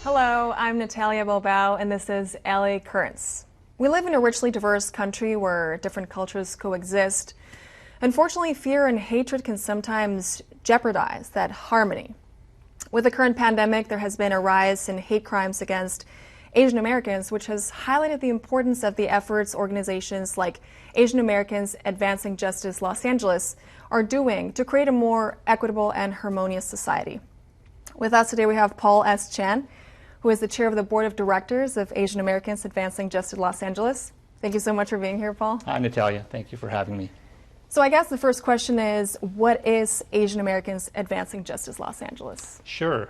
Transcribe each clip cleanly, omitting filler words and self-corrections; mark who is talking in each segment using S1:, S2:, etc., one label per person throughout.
S1: Hello, I'm Natalia Bilbao, and this is LA Currents. We live in a richly diverse country where different cultures coexist. Unfortunately, fear and hatred can sometimes jeopardize that harmony. With the current pandemic, there has been a rise in hate crimes against Asian Americans, which has highlighted the importance of the efforts organizations like Asian Americans Advancing Justice Los Angeles are doing to create a more equitable and harmonious society. With us today, we have Paul S. Chan, who is the chair of the board of directors of Asian Americans Advancing Justice Los Angeles. Thank you so much for being here, Paul.
S2: Hi, Natalia. Thank you for having me.
S1: So I guess the first question is, what is Asian Americans Advancing Justice Los Angeles?
S2: Sure.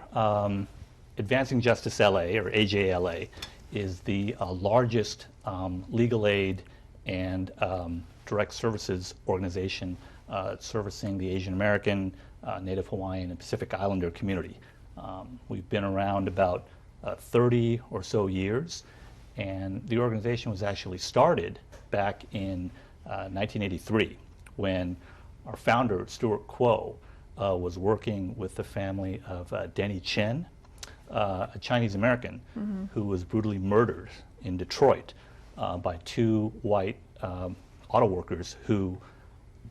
S2: Advancing Justice LA, or AJLA, is the largest legal aid and direct services organization servicing the Asian American, Native Hawaiian, and Pacific Islander community. We've been around about 30 or so years, and the organization was actually started back in 1983 when our founder, Stuart Kuo, was working with the family of Denny Chen, a Chinese American who was brutally murdered in Detroit by two white auto workers who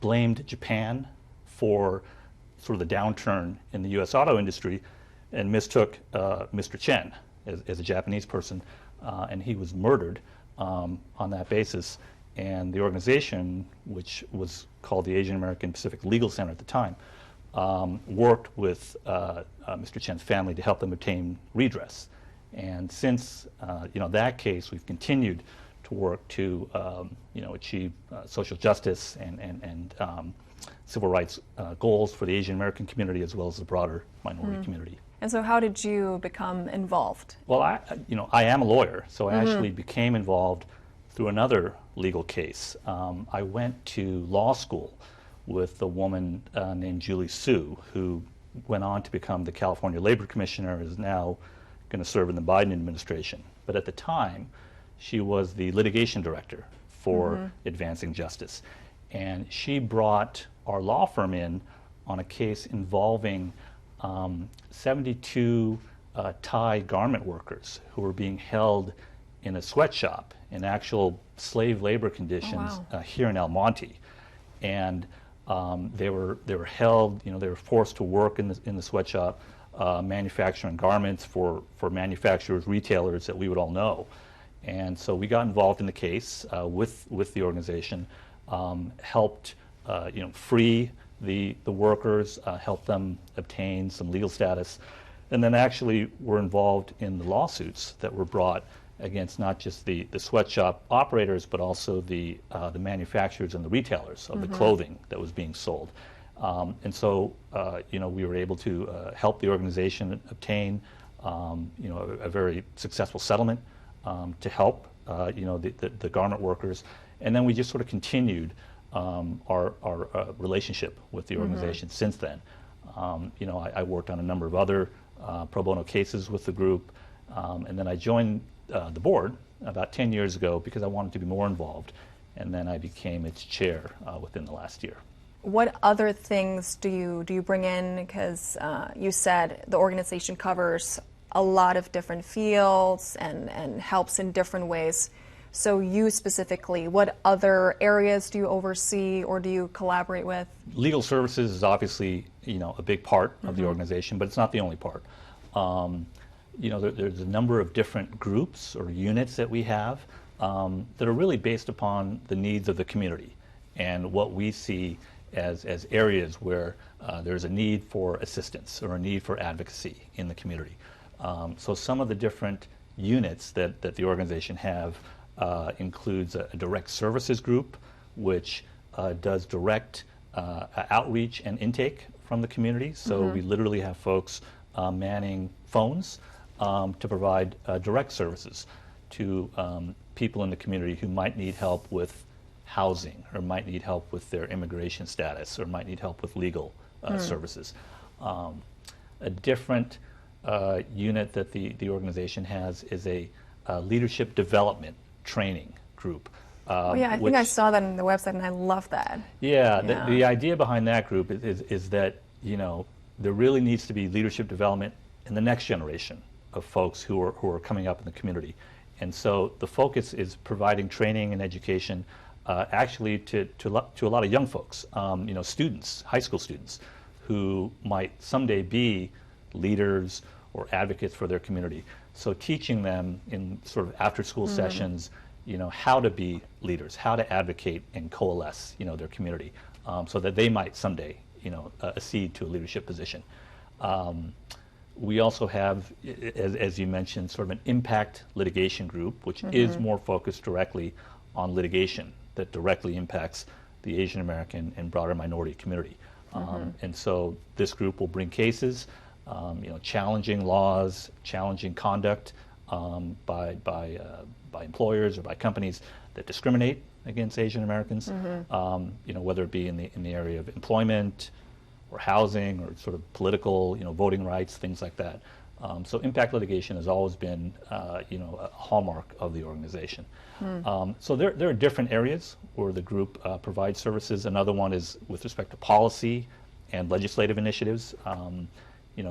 S2: blamed Japan for sort of the downturn in the U.S. auto industry and mistook Mr. Chen as a Japanese person, and he was murdered on that basis. And the organization, which was called the Asian American Pacific Legal Center at the time, worked with Mr. Chen's family to help them obtain redress. And since that case, we've continued to work to achieve social justice and civil rights goals for the Asian American community as well as the broader minority community.
S1: And so how did you become involved?
S2: Well, I am a lawyer, so I actually became involved through another legal case. I went to law school with a woman named Julie Su, who went on to become the California Labor Commissioner, and is now going to serve in the Biden administration. But at the time, she was the litigation director for Advancing Justice. And she brought our law firm in on a case involving 72 Thai garment workers who were being held in a sweatshop in actual slave labor conditions here in El Monte. And they were held, they were forced to work in the sweatshop, manufacturing garments for manufacturers, retailers that we would all know. And so we got involved in the case with the organization, helped free the workers, helped them obtain some legal status, and then actually were involved in the lawsuits that were brought against not just the sweatshop operators, but also the manufacturers and the retailers of the clothing that was being sold. And so, we were able to help the organization obtain, a very successful settlement to help, the garment workers. And then we just sort of continued our relationship with the organization since then. I worked on a number of other pro bono cases with the group, and then I joined the board about 10 years ago because I wanted to be more involved, and then I became its chair within the last year.
S1: What other things do you bring in? Because you said the organization covers a lot of different fields and helps in different ways. So you specifically, what other areas do you oversee or do you collaborate with?
S2: Legal services is obviously, a big part of the organization, but it's not the only part. There's a number of different groups or units that we have that are really based upon the needs of the community and what we see as areas where there's a need for assistance or a need for advocacy in the community. So some of the different units that the organization have includes a direct services group, which does direct outreach and intake from the community. So we literally have folks manning phones to provide direct services to people in the community who might need help with housing or might need help with their immigration status or might need help with legal services. A different unit that the organization has is a leadership development training group.
S1: I think I saw that on the website and I love that.
S2: Yeah. The idea behind that group is that there really needs to be leadership development in the next generation of folks who are coming up in the community. And so the focus is providing training and education actually to a lot of young folks, students, high school students, who might someday be leaders or advocates for their community. So teaching them in sort of after-school sessions, how to be leaders, how to advocate and coalesce, their community, so that they might someday, accede to a leadership position. We also have, as you mentioned, sort of an impact litigation group, which is more focused directly on litigation that directly impacts the Asian American and broader minority community. And so this group will bring cases, challenging laws, challenging conduct by employers or by companies that discriminate against Asian Americans, whether it be in the area of employment or housing or sort of political, voting rights, things like that. So impact litigation has always been, a hallmark of the organization. So there are different areas where the group provides services. Another one is with respect to policy and legislative initiatives,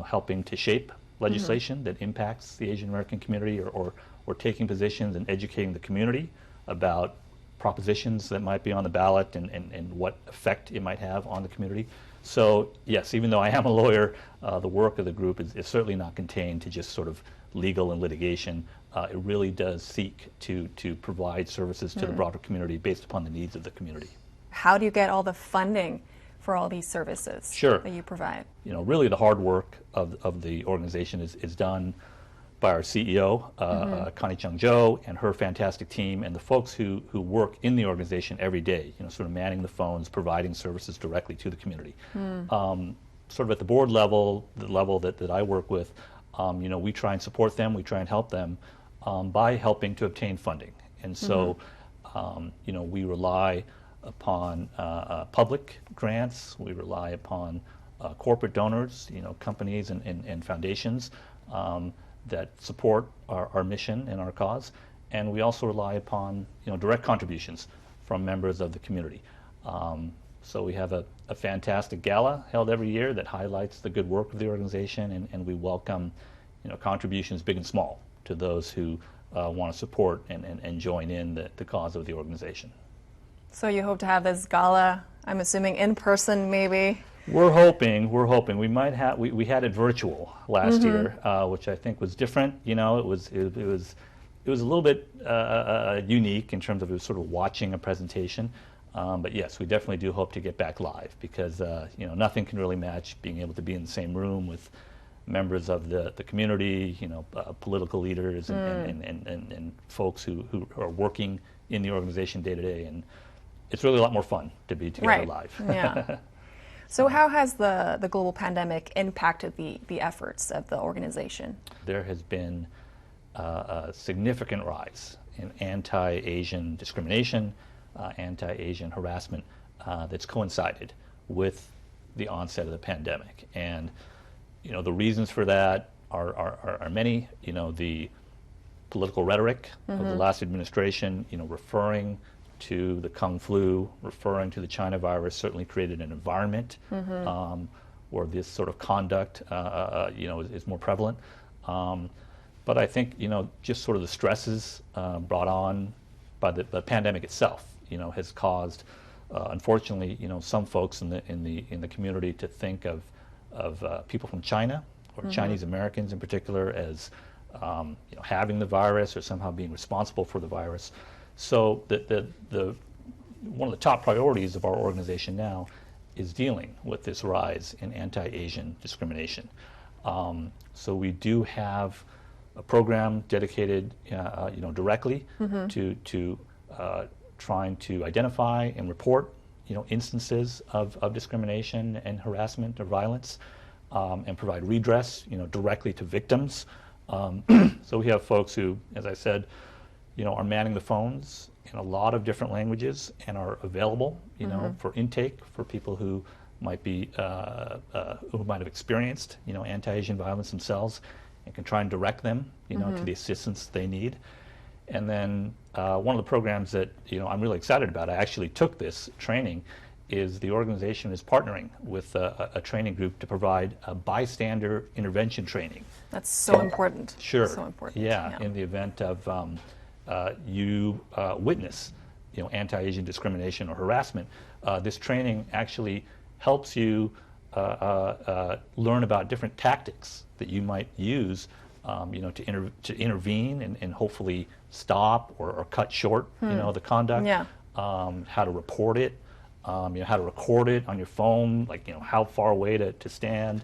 S2: helping to shape legislation that impacts the Asian American community, or taking positions and educating the community about propositions that might be on the ballot and what effect it might have on the community. So yes, even though I am a lawyer, the work of the group is certainly not contained to just sort of legal and litigation. It really does seek to provide services to the broader community based upon the needs of the community.
S1: How do you get all the funding for all these services that you provide?
S2: Really the hard work of the organization is done by our CEO, Connie Chung-Jo, and her fantastic team, and the folks who work in the organization every day, sort of manning the phones, providing services directly to the community. Sort of at the board level, the level that I work with, we try and support them, we try and help them by helping to obtain funding. And so, we rely upon public grants, we rely upon corporate donors, companies and foundations that support our mission and our cause, and we also rely upon direct contributions from members of the community. So we have a fantastic gala held every year that highlights the good work of the organization, and we welcome contributions big and small to those who want to support and join in the cause of the organization.
S1: So you hope to have this gala, I'm assuming in person maybe?
S2: We're hoping. We might have. We had it virtual last year, which I think was different. It was a little bit unique in terms of it was sort of watching a presentation. But yes, we definitely do hope to get back live because nothing can really match being able to be in the same room with members of the community, political leaders and folks who are working in the organization day to day, and it's really a lot more fun to be together live.
S1: Yeah. So how has the global pandemic impacted the efforts of the organization?
S2: There has been a significant rise in anti-Asian discrimination, anti-Asian harassment that's coincided with the onset of the pandemic. And the reasons for that are many. The political rhetoric of the last administration, referring to the Kung flu, referring to the China virus, certainly created an environment where this sort of conduct, is more prevalent. But I think, just sort of the stresses brought on by the pandemic itself, has caused, unfortunately, some folks in the community to think of people from China or Chinese Americans in particular as, having the virus or somehow being responsible for the virus. So one of the top priorities of our organization now is dealing with this rise in anti-Asian discrimination. So we do have a program dedicated, directly to trying to identify and report, instances of discrimination and harassment or violence, and provide redress, directly to victims. So we have folks who, as I said, are manning the phones in a lot of different languages and are available, for intake for people who might be who might have experienced, anti-Asian violence themselves, and can try and direct them, to the assistance they need. And then one of the programs that I'm really excited about, I actually took this training, is the organization is partnering with a training group to provide a bystander intervention training.
S1: That's so important.
S2: Sure.
S1: So important.
S2: Yeah, in the event of you witness, anti-Asian discrimination or harassment, this training actually helps you learn about different tactics that you might use, to intervene and hopefully stop or cut short, the conduct.
S1: Yeah.
S2: How to report it, how to record it on your phone, like, how far away to stand,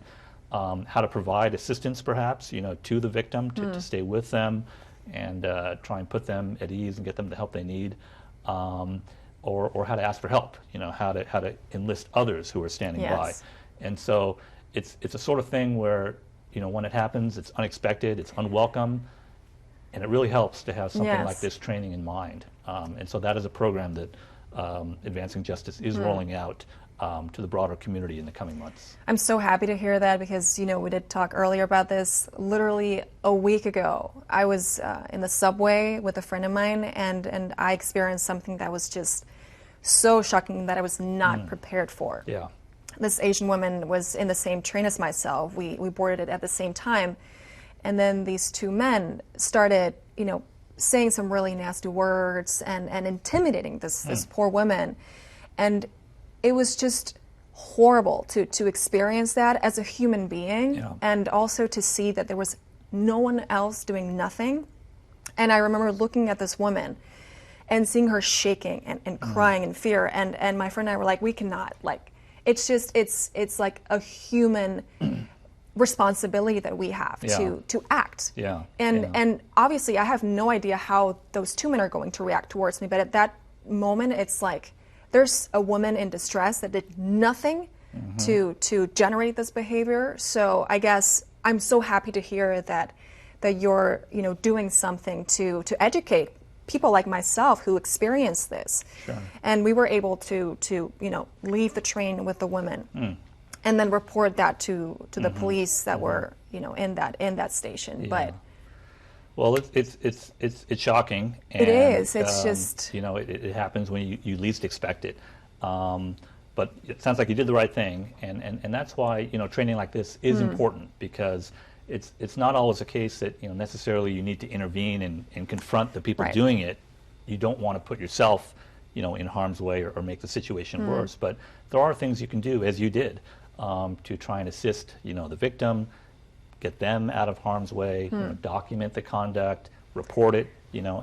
S2: how to provide assistance perhaps, to the victim to stay with them and try and put them at ease and get them the help they need, or how to ask for help, how to enlist others who are standing by. And so it's a sort of thing where, when it happens, it's unexpected, it's unwelcome, and it really helps to have something like this training in mind. And so that is a program that Advancing Justice is rolling out to the broader community in the coming months.
S1: I'm so happy to hear that because, we did talk earlier about this. Literally a week ago, I was in the subway with a friend of mine, and I experienced something that was just so shocking that I was not prepared for.
S2: Yeah.
S1: This Asian woman was in the same train as myself. We boarded it at the same time. And then these two men started, saying some really nasty words and intimidating this poor woman. And it was just horrible to experience that as a human being, and also to see that there was no one else doing nothing. And I remember looking at this woman and seeing her shaking and crying in fear. And my friend and I were like, we cannot, it's just, it's like a human responsibility that we have to act. And obviously I have no idea how those two men are going to react towards me, but at that moment it's like there's a woman in distress that did nothing to generate this behavior. So I guess I'm so happy to hear that you're doing something to educate people like myself who experience this.
S2: Sure.
S1: And we were able to leave the train with the women and then report that to the police that were in that station. But
S2: well, it's shocking. And,
S1: it is. It's just
S2: it happens when you least expect it. But it sounds like you did the right thing, and that's why training like this is important, because it's not always a case that necessarily you need to intervene and confront the people doing it. You don't want to put yourself in harm's way or make the situation worse. But there are things you can do, as you did, to try and assist the victim, get them out of harm's way, document the conduct, report it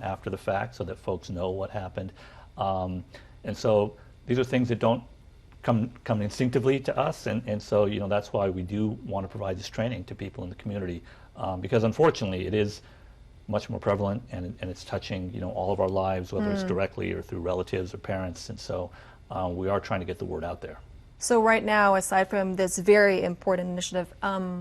S2: after the fact so that folks know what happened. And so these are things that don't come instinctively to us, and so that's why we do want to provide this training to people in the community, because unfortunately it is much more prevalent, and it's touching all of our lives, whether it's directly or through relatives or parents, and so we are trying to get the word out there.
S1: So right now, aside from this very important initiative,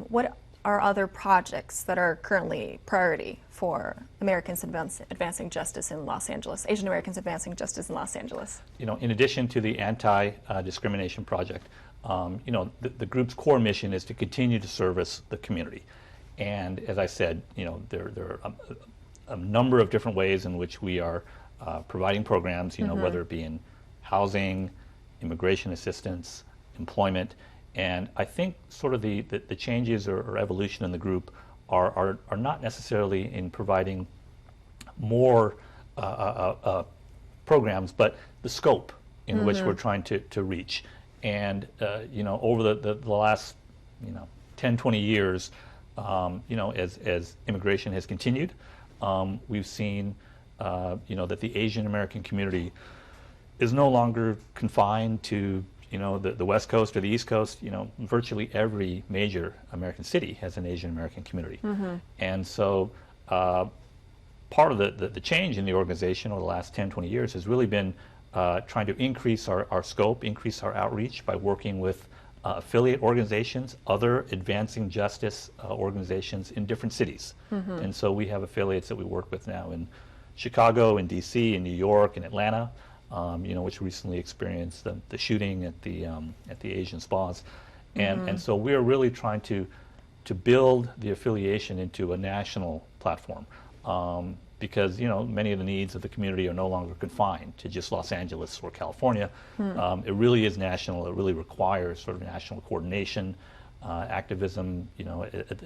S1: what are other projects that are currently priority for Americans advancing justice in Los Angeles, Asian Americans advancing justice in Los Angeles?
S2: In addition to the anti-discrimination project, the group's core mission is to continue to service the community. And as I said, there are a number of different ways in which we are providing programs, whether it be in housing, immigration assistance, employment. And I think sort of the changes or evolution in the group are not necessarily in providing more programs, but the scope in which we're trying to reach. And over the last 10, 20 years, as immigration has continued, we've seen that the Asian American community is no longer confined to the West Coast or the East Coast. Virtually every major American city has an Asian American community. And so part of the change in the organization over the last 10, 20 years has really been trying to increase our scope, increase our outreach by working with affiliate organizations, other advancing justice organizations in different cities. And so we have affiliates that we work with now in Chicago, in DC, in New York, in Atlanta, which recently experienced the shooting at the Asian spas, and so we are really trying to build the affiliation into a national platform, because many of the needs of the community are no longer confined to just Los Angeles or California. It really is national. It really requires sort of national coordination, activism, at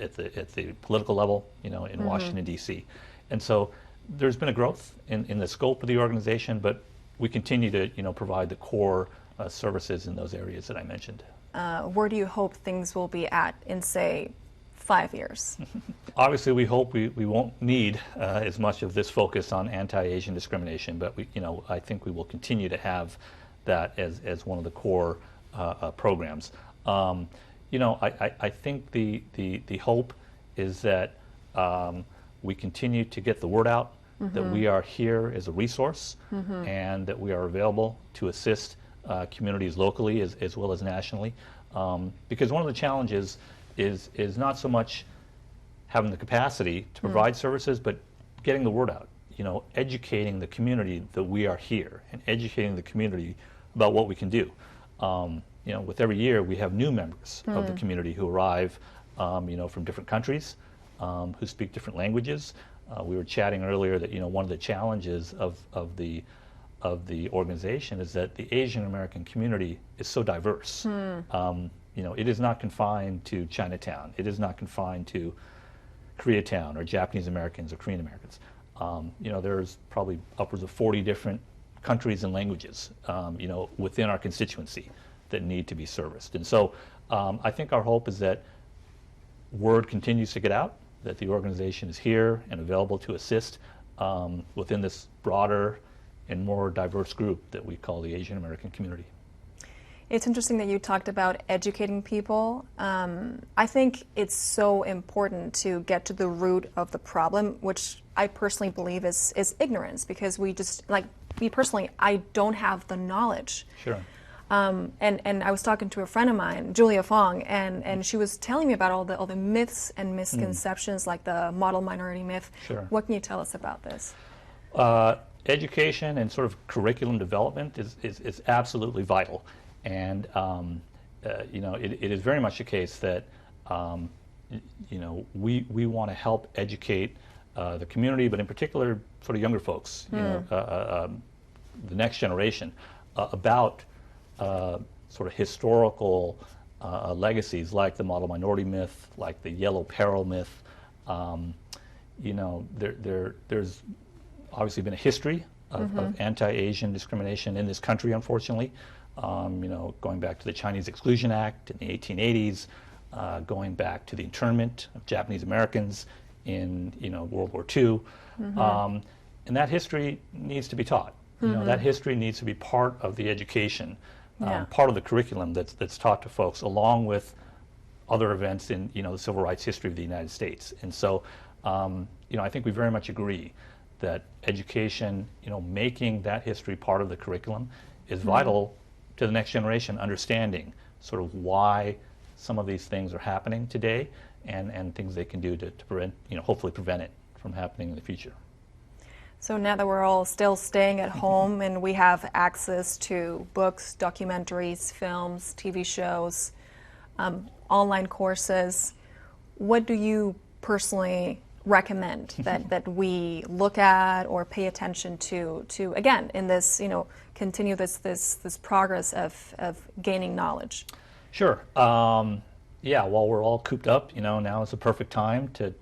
S2: the political level, in Washington, D.C. And so there's been a growth in the scope of the organization, but we continue to provide the core services in those areas that I mentioned.
S1: Where do you hope things will be at in, say, 5 years?
S2: Obviously, we hope we won't need as much of this focus on anti-Asian discrimination, but I think we will continue to have that as one of the core programs. I think the hope is that we continue to get the word out, that we are here as a resource, and that we are available to assist communities locally as well as nationally. Because one of the challenges is not so much having the capacity to provide services, but getting the word out. Educating the community that we are here and educating the community about what we can do. With every year we have new members of the community who arrive, from different countries, who speak different languages. We were chatting earlier that one of the challenges of the organization is that the Asian American community is so diverse. It is not confined to Chinatown. It is not confined to Koreatown or Japanese Americans or Korean Americans. There's probably upwards of 40 different countries and languages, within our constituency that need to be serviced. And so I think our hope is that word continues to get out, that the organization is here and available to assist within this broader and more diverse group that we call the Asian American community.
S1: It's interesting that you talked about educating people. I think it's so important to get to the root of the problem, which I personally believe is ignorance, because we just, like me personally, I don't have the knowledge.
S2: Sure.
S1: And I was talking to a friend of mine, Julia Fong, and she was telling me about all the myths and misconceptions, like the model minority myth.
S2: Sure.
S1: What can you tell us about this?
S2: Education and sort of curriculum development is absolutely vital. And it is very much the case that we want to help educate the community, but in particular sort of younger folks, the next generation, about sort of historical legacies like the model minority myth, like the yellow peril myth. There's obviously been a history of anti-Asian discrimination in this country, unfortunately. Going back to the Chinese Exclusion Act in the 1880s, going back to the internment of Japanese Americans in World War II, and that history needs to be taught. That history needs to be part of the education, part of the curriculum that's taught to folks, along with other events in the civil rights history of the United States. And so, I think we very much agree that education, making that history part of the curriculum, is vital to the next generation, understanding sort of why some of these things are happening today, and things they can do to prevent, hopefully prevent it from happening in the future.
S1: So now that we're all still staying at home and we have access to books, documentaries, films, TV shows, online courses, what do you personally recommend that we look at or pay attention to again in this continue this progress of gaining knowledge? Sure.
S2: While we're all cooped up, now is the perfect time to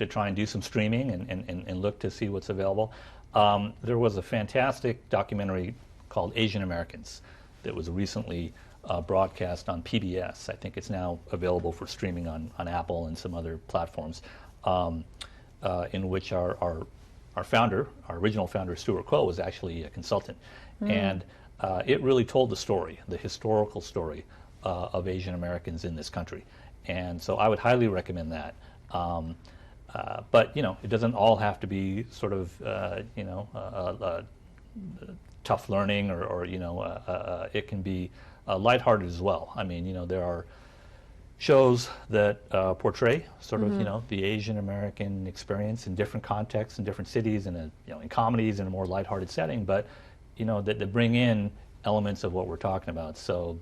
S2: try and do some streaming and look to see what's available. There was a fantastic documentary called Asian Americans that was recently broadcast on PBS. I think it's now available for streaming on Apple and some other platforms, in which our founder, our original founder, Stuart Quo, was actually a consultant. And it really told the story, the historical story of Asian Americans in this country. And so I would highly recommend that. But, it doesn't all have to be sort of, tough learning or it can be lighthearted as well. I mean, there are shows that portray sort of, the Asian American experience in different contexts, in different cities, and in comedies in a more lighthearted setting, but, that bring in elements of what we're talking about. So,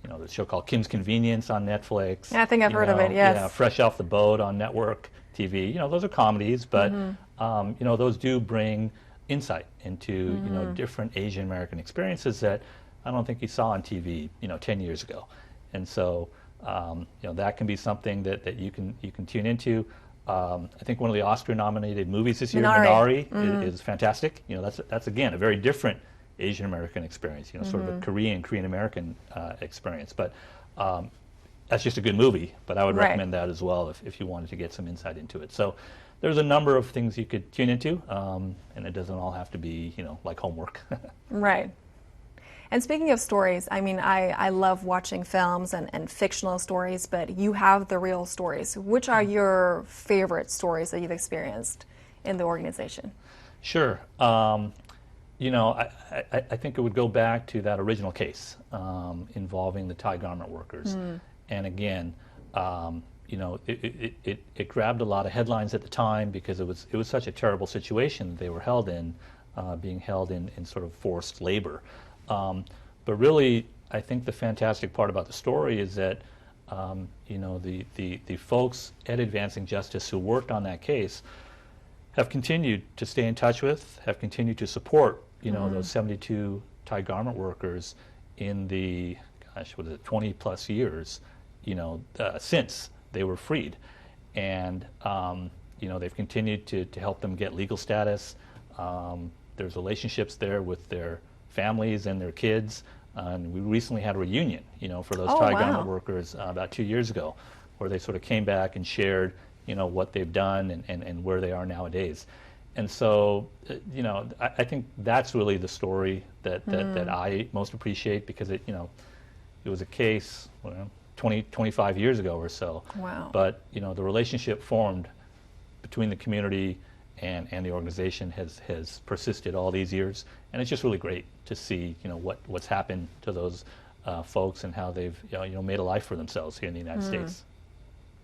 S2: the show called Kim's Convenience on Netflix.
S1: Yeah, I think I've heard of it, yes.
S2: Fresh Off the Boat on network TV. Those are comedies, but those do bring insight into different Asian American experiences that I don't think you saw on TV 10 years ago. And so that can be something that you can tune into. I think one of the Oscar-nominated movies this year, Minari, is fantastic. That's again a very different Asian American experience. Sort of a Korean American experience. But that's just a good movie. But I would recommend that as well if you wanted to get some insight into it. So there's a number of things you could tune into, and it doesn't all have to be like homework.
S1: Right. And speaking of stories, I mean, I love watching films and fictional stories, but you have the real stories. Which are your favorite stories that you've experienced in the organization?
S2: Sure. I think it would go back to that original case involving the Thai garment workers. And again, it grabbed a lot of headlines at the time because it was such a terrible situation that they were held in, being held in sort of forced labor. But really, I think the fantastic part about the story is that the folks at Advancing Justice who worked on that case have continued to stay in touch with, have continued to support those 72 Thai garment workers in the 20 plus years since they were freed, and they've continued to help them get legal status. There's relationships there with their families and their kids. And we recently had a reunion, for those Thai garment workers about 2 years ago, where they sort of came back and shared, what they've done and where they are nowadays. And so, I think that's really the story that I most appreciate, because it was a case 25 years ago or so.
S1: Wow. But,
S2: the relationship formed between the community and the organization has persisted all these years, and it's just really great to see what's happened to those folks and how they've made a life for themselves here in the United States.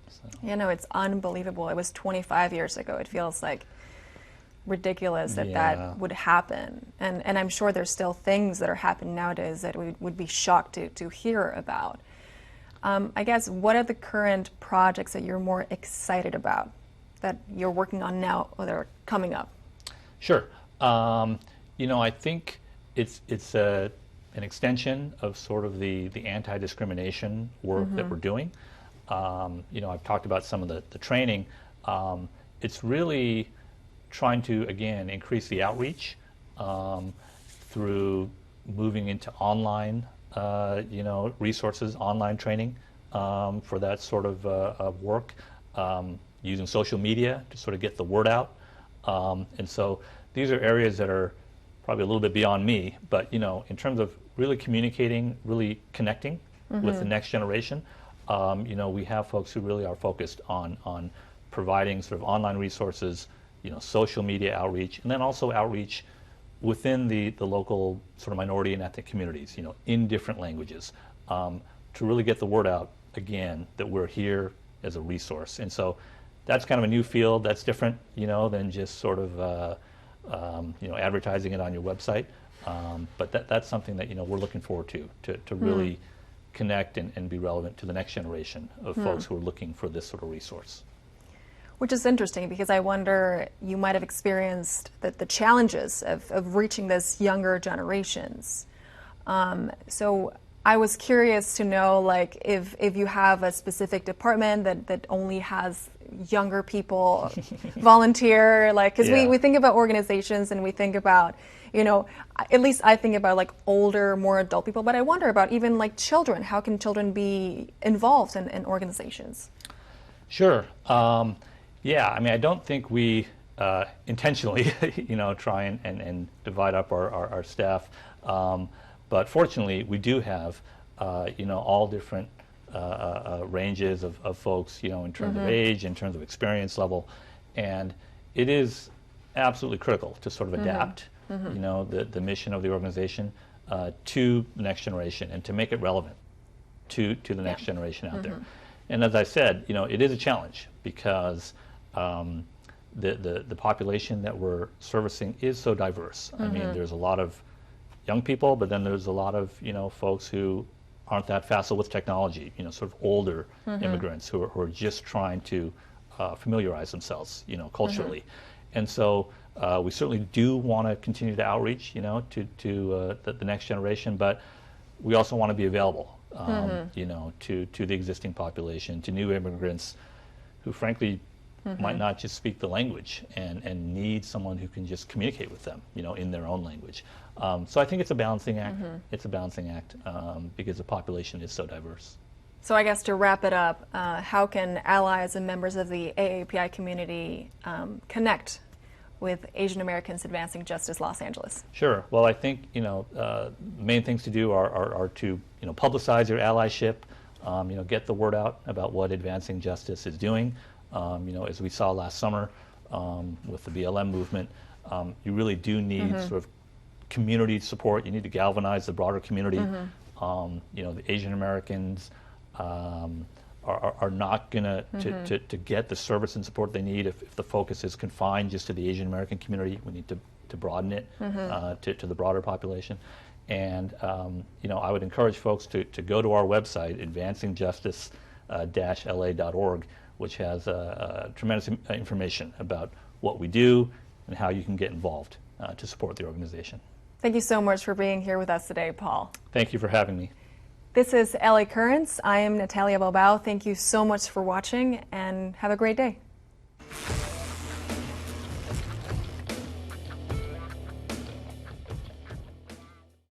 S2: So.
S1: It's unbelievable. It was 25 years ago. It feels like ridiculous that would happen, and I'm sure there's still things that are happening nowadays that we would be shocked to hear about. I guess, what are the current projects that you're more excited about, that you're working on now or that are coming up?
S2: Sure. I think it's an extension of sort of the anti-discrimination work that we're doing. I've talked about some of the training. It's really trying to, again, increase the outreach through moving into online resources, online training for that sort of work. Using social media to sort of get the word out. And so these are areas that are probably a little bit beyond me, but in terms of really communicating, really connecting with the next generation, we have folks who really are focused on providing sort of online resources, social media outreach, and then also outreach within the local sort of minority and ethnic communities, in different languages, to really get the word out, again, that we're here as a resource. And so that's kind of a new field that's different, than just sort of, advertising it on your website. But that's something that, we're looking forward to really connect and be relevant to the next generation of folks who are looking for this sort of resource.
S1: Which is interesting, because I wonder, you might have experienced the challenges of reaching this younger generations. So I was curious to know, like, if you have a specific department that only has younger people volunteer, like, because we think about organizations and we think about, at least I think about like older, more adult people, but I wonder about even like children. How can children be involved in organizations?
S2: Sure. I don't think we intentionally, try and divide up our staff. But fortunately, we do have, all different ranges of folks, in terms of age, in terms of experience level. And it is absolutely critical to sort of adapt, the mission of the organization to the next generation and to make it relevant to the next generation out there. And as I said, it is a challenge because the population that we're servicing is so diverse. I mean, there's a lot of young people, but then there's a lot of folks who aren't that facile with technology. Sort of older immigrants who are just trying to familiarize themselves, culturally. And so we certainly do want to continue to outreach, to the next generation, but we also want to be available, to the existing population, to new immigrants who frankly might not just speak the language and need someone who can just communicate with them, in their own language. So I think it's a balancing act. It's a balancing act because the population is so diverse.
S1: So I guess to wrap it up, how can allies and members of the AAPI community connect with Asian Americans Advancing Justice Los Angeles?
S2: Sure. Well, I think main things to do are to publicize your allyship, get the word out about what Advancing Justice is doing. As we saw last summer with the BLM movement, you really do need sort of community support. You need to galvanize the broader community. The Asian Americans are not going to get the service and support they need if the focus is confined just to the Asian American community. We need to broaden it to the broader population. And I would encourage folks to go to our website, advancingjustice-la.org, which has tremendous information about what we do and how you can get involved to support the organization.
S1: Thank you so much for being here with us today, Paul.
S2: Thank you for having me.
S1: This is LA Currents. I am Natalia Bilbao. Thank you so much for watching and have a great day.